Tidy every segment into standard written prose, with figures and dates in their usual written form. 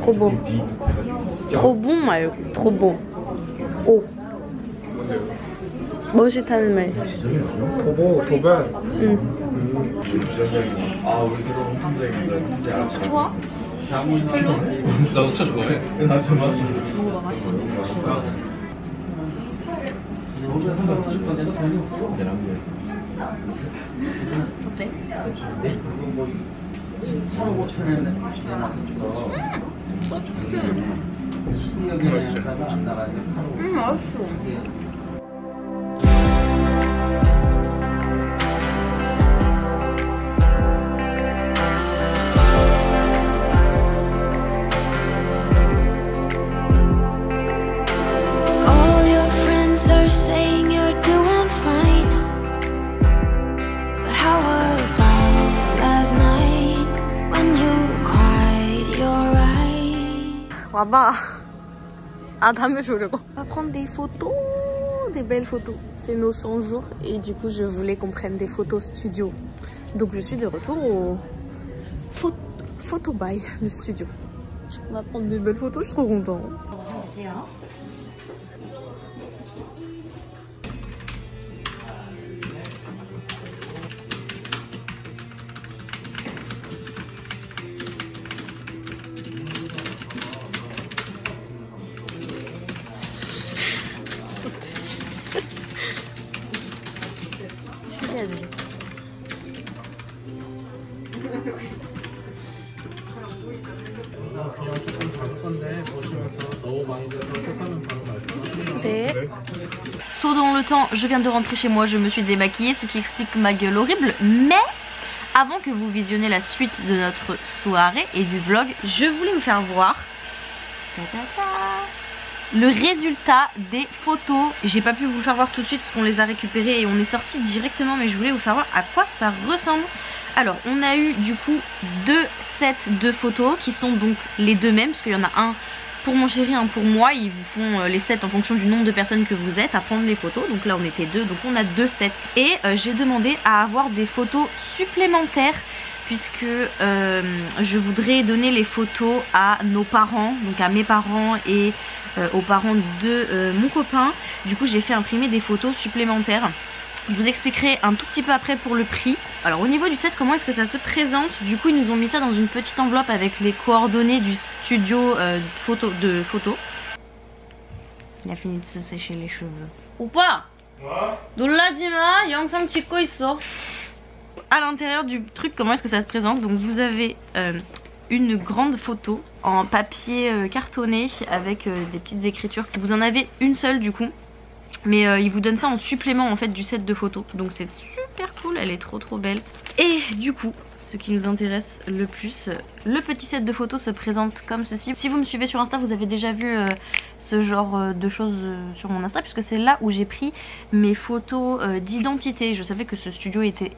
trop beau. trop bon 말고 trop beau. 오. 멋있다는 말. 도가. 응. 아 우리 새로운 팀장입니다. 좋아? 나 엄청 좋아해. 나한테만. 먹어봐, 맛있어. 어때? 맛있어. 와봐. 아, 담배 주려고. On va prendre des photos, des belles photos. C'est nos 100 jours et du coup je voulais qu'on prenne des photos studio. Donc je suis de retour au photo by le studio. On va prendre des belles photos, je suis trop contente. 신기하지? 네. Saut dans le temps, je viens de rentrer chez moi, je me suis démaquillée, ce qui explique ma gueule horrible. Mais avant que vous visionnez la suite de notre soirée et du vlog, je voulais vous faire voir le résultat des photos. J'ai pas pu vous le faire voir tout de suite parce qu'on les a récupérées et on est sorti directement, mais je voulais vous faire voir à quoi ça ressemble. Alors on a eu du coup 2 sets de photos qui sont donc les deux mêmes, parce qu'il y en a un pour mon chéri, un pour moi. Ils vous font les sets en fonction du nombre de personnes que vous êtes à prendre les photos. Donc là on était 2, donc on a 2 sets. Et j'ai demandé à avoir des photos supplémentaires, puisque je voudrais donner les photos à nos parents, donc à mes parents et aux parents de mon copain. Du coup j'ai fait imprimer des photos supplémentaires. Je vous expliquerai un tout petit peu après pour le prix. Alors au niveau du set, comment est-ce que ça se présente? Du coup ils nous ont mis ça dans une petite enveloppe avec les coordonnées du studio de photo. Il a fini de se sécher les cheveux. 오빠! 놀라지 마! 영상 찍고 있어. À l'intérieur du truc, comment est-ce que ça se présente? Donc vous avez une grande photo en papier cartonné avec des petites écritures. Vous en avez une seule du coup, mais ils vous donnent ça en supplément en fait du set de photos. Donc c'est super cool, elle est trop belle. Et du coup, ce qui nous intéresse le plus, le petit set de photos se présente comme ceci. Si vous me suivez sur Insta, vous avez déjà vu ce genre de choses sur mon Insta, puisque c'est là où j'ai pris mes photos d'identité. Je savais que ce studio était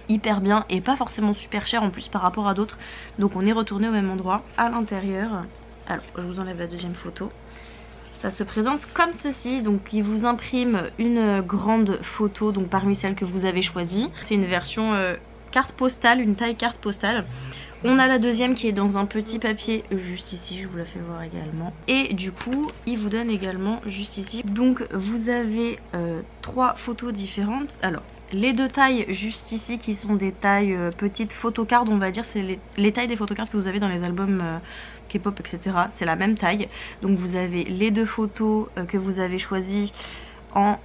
hyper bien et pas forcément super cher en plus par rapport à d'autres, donc on est retourné au même endroit. À l'intérieur, alors je vous enlève la deuxième photo, ça se présente comme ceci. Donc il vous imprime une grande photo, donc parmi celles que vous avez choisies. C'est une version carte postale, une taille carte postale. On a la deuxième qui est dans un petit papier juste ici, je vous la fais voir également. Et du coup, il vous donne également juste ici. Donc vous avez 3 photos différentes. Alors, les 2 tailles juste ici qui sont des tailles petites photocards, on va dire, c'est les tailles des photocards que vous avez dans les albums K-pop, etc. C'est la même taille. Donc vous avez les 2 photos que vous avez choisies en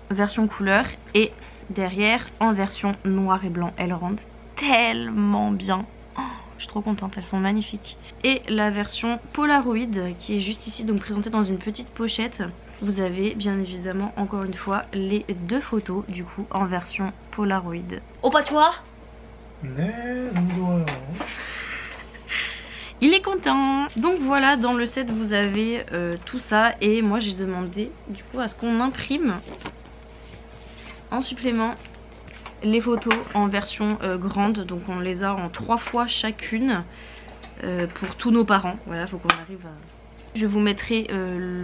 version couleur et derrière en version noir et blanc. Elles rendent tellement bien. Oh, je suis trop contente, elles sont magnifiques. Et la version Polaroid qui est juste ici, donc présentée dans une petite pochette. Vous avez bien évidemment encore une fois les 2 photos du coup en version Polaroid. 오빠 좋아? 네, 너무 좋아요. Il est content. Donc voilà, dans le set vous avez tout ça, et moi j'ai demandé du coup à ce qu'on imprime en supplément les photos en version grande. Donc on les a en 3 fois chacune pour tous nos parents. Voilà, faut qu'on arrive Je vous mettrai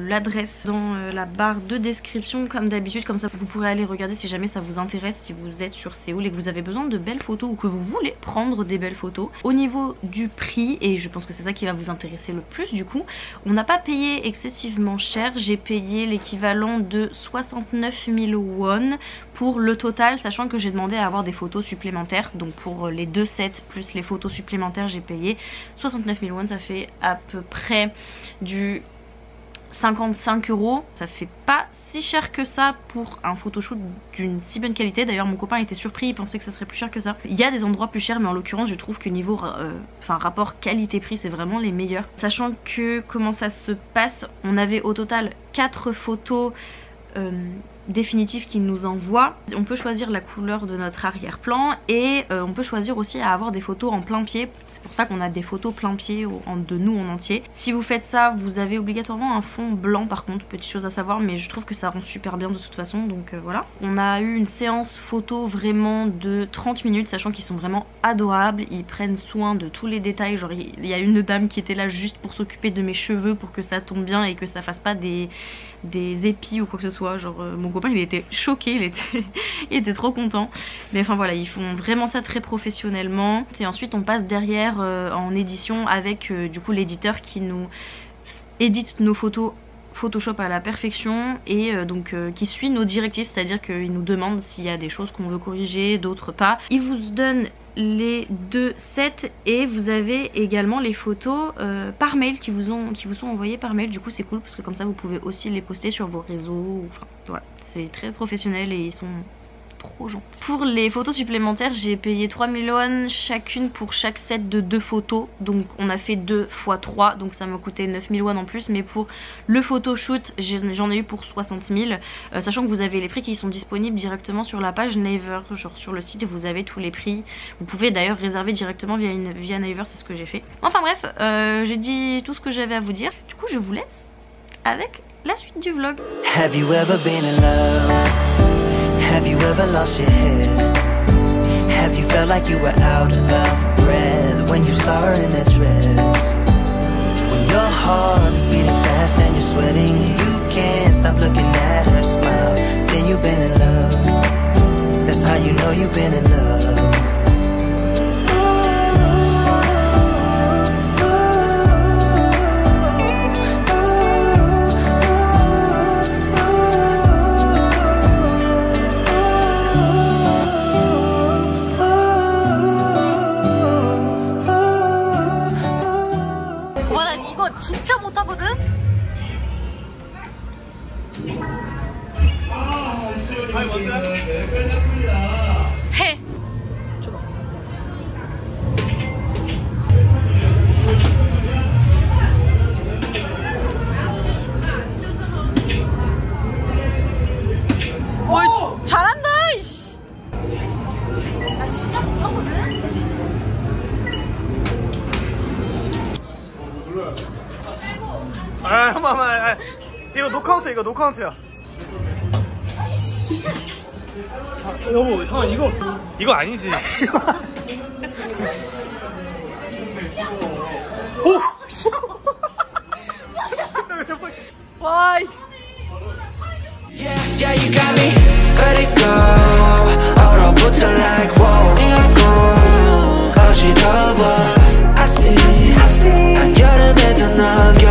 l'adresse dans la barre de description comme d'habitude, comme ça vous pourrez aller regarder si jamais ça vous intéresse, si vous êtes sur Séoul et que vous avez besoin de belles photos ou que vous voulez prendre des belles photos. Au niveau du prix, et je pense que c'est ça qui va vous intéresser le plus du coup, on n'a pas payé excessivement cher. J'ai payé l'équivalent de 69 000 won pour le total, sachant que j'ai demandé à avoir des photos supplémentaires. Donc pour les 2 sets plus les photos supplémentaires, j'ai payé 69 000 won, ça fait à peu près du 55 €. Ça fait pas si cher que ça pour un photoshoot d'une si bonne qualité. D'ailleurs mon copain était surpris, il pensait que ça serait plus cher que ça. Il y a des endroits plus chers, mais en l'occurrence je trouve que niveau rapport qualité-prix c'est vraiment les meilleurs. Sachant que comment ça se passe, on avait au total 4 photos définitif qu'ils nous envoient. On peut choisir la couleur de notre arrière-plan et on peut choisir aussi à avoir des photos en plein pied. C'est pour ça qu'on a des photos plein pied de nous en entier. Si vous faites ça, vous avez obligatoirement un fond blanc par contre, petite chose à savoir, mais je trouve que ça rend super bien de toute façon, donc voilà. On a eu une séance photo vraiment de 30 minutes, sachant qu'ils sont vraiment adorables, ils prennent soin de tous les détails. Genre il y a une dame qui était là juste pour s'occuper de mes cheveux pour que ça tombe bien et que ça fasse pas des épis ou quoi que ce soit. Genre mon copain il était choqué, il était trop content. Mais enfin voilà, ils font vraiment ça très professionnellement. Et ensuite on passe derrière en édition avec du coup l'éditeur qui nous édite nos photos Photoshop à la perfection et qui suit nos directives, c'est-à-dire qu'il nous demande s'il y a des choses qu'on veut corriger, d'autres pas. Il vous donne les 2 sets et vous avez également les photos par mail qui vous sont envoyées par mail. Du coup c'est cool parce que comme ça vous pouvez aussi les poster sur vos réseaux. Enfin voilà, c'est très professionnel et ils sont trop gentils. Pour les photos supplémentaires, j'ai payé 3 000 won chacune pour chaque set de 2 photos. Donc on a fait 2 x 3, donc ça m'a coûté 9 000 won en plus. Mais pour le photoshoot, j'en ai eu pour 60 000. Sachant que vous avez les prix qui sont disponibles directement sur la page Naver. Genre sur le site, vous avez tous les prix. Vous pouvez d'ailleurs réserver directement via Naver, c'est ce que j'ai fait. Enfin bref, j'ai dit tout ce que j'avais à vous dire. Du coup, je vous laisse avec la suite du vlog. Have you ever been in love? Have you ever lost your head? Have you felt like you were out of breath when you saw her in that dress? When your heart is beating fast and you're sweating and you can't stop looking at her smile, then you've been in love. That's how you know you've been in love. 진짜 못하거든? 해! 줘봐. 오! 잘한다! 이씨. 나 진짜 못하거든? 아, 잠깐만. 이거 노카운트, 이거 노카운트야. 여보, 잠깐 이거 아니지. 오! 바이. Yeah, you got me. Let it go. 얼어붙어 like whoa. 띵하고 어지러워. I see. 한여름에도 너겨.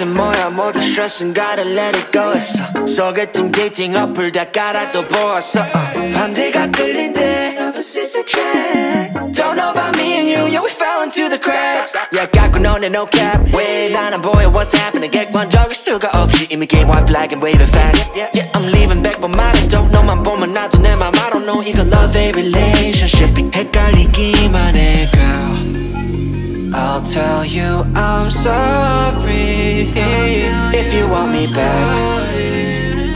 뭐야 모두 스트레스는 gotta let it go 했어 소개팅 데이팅 어플 다 깔아 또 보았어 반대가 끌린대 opposites attract Don't know about me and you, yeah we fell into the cracks Yeah 갖고 노네 no cap 왜 난 안 보여 what's happening 객관적일 수가 없이 이미 game white flag and waving fast Yeah I'm leaving back but 말해도 너만 보면 나도 내 맘 I don't know 이거 love a relationship 헷갈리기만 해 girl I'll tell you I'm sorry if you want me back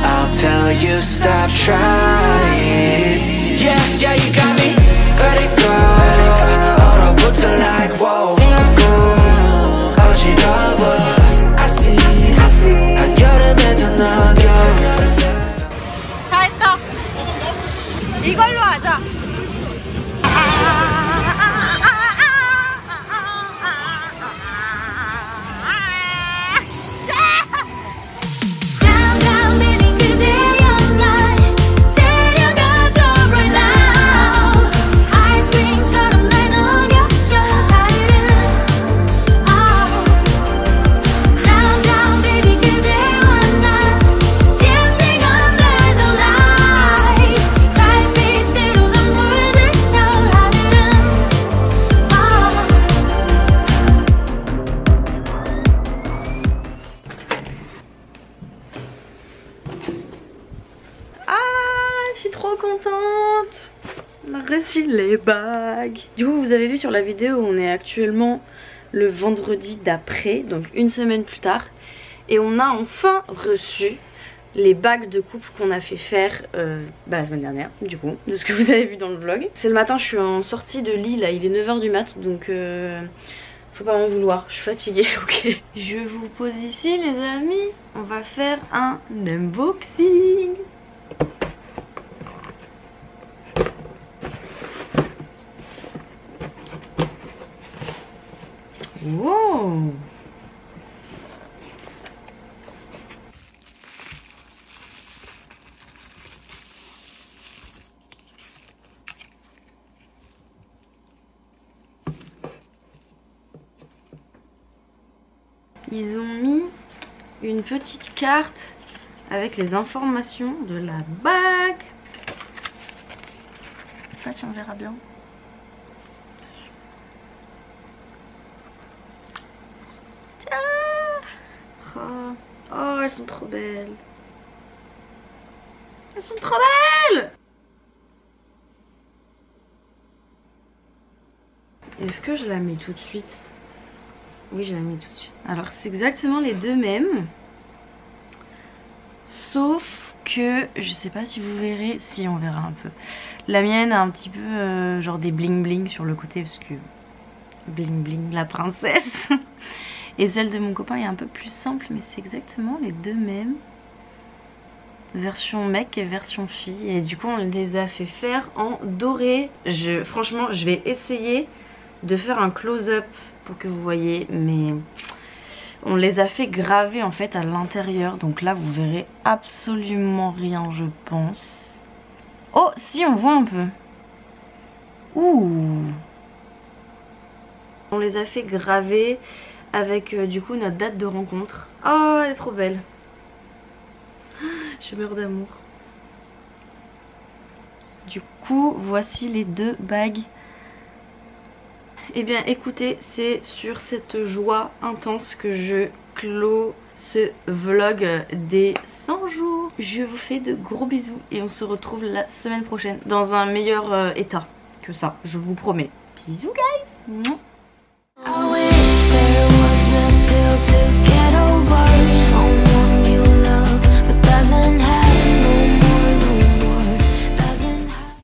I'll tell you stop trying Yeah, you got me Let it go 얼어붙어 like whoa 띵하고 어지러워 contente. On a reçu les bagues. Du coup vous avez vu sur la vidéo, on est actuellement le vendredi d'après, donc une semaine plus tard. Et on a enfin reçu les bagues de couple qu'on a fait faire la semaine dernière, du coup, de ce que vous avez vu dans le vlog. C'est le matin, je suis en sortie de lit, là il est 9 h du mat, donc faut pas m'en vouloir, je suis fatiguée, ok. Je vous pose ici les amis, on va faire un unboxing. Wow! Ils ont mis une petite carte avec les informations de la bague. Je sais pas si on verra bien. Oh, elles sont trop belles. Elles sont trop belles. Est-ce que je la mets tout de suite? Oui, je la mets tout de suite. Alors, c'est exactement les deux mêmes. Sauf que, je sais pas si vous verrez. Si, on verra un peu. La mienne a un petit peu genre des bling bling sur le côté parce que bling bling la princesse. Et celle de mon copain est un peu plus simple, mais c'est exactement les deux mêmes. Version mec et version fille. Et du coup, on les a fait faire en doré. Franchement, je vais essayer de faire un close-up pour que vous voyez. Mais on les a fait graver en fait à l'intérieur. Donc là, vous verrez absolument rien, je pense. Oh, si, on voit un peu. Ouh. On les a fait graver avec du coup notre date de rencontre. Oh, elle est trop belle. Je meurs d'amour. Du coup, voici les deux bagues. Et bien écoutez, c'est sur cette joie intense que je clôt ce vlog des 100 jours. Je vous fais de gros bisous et on se retrouve la semaine prochaine dans un meilleur état que ça, je vous promets. Bisous guys.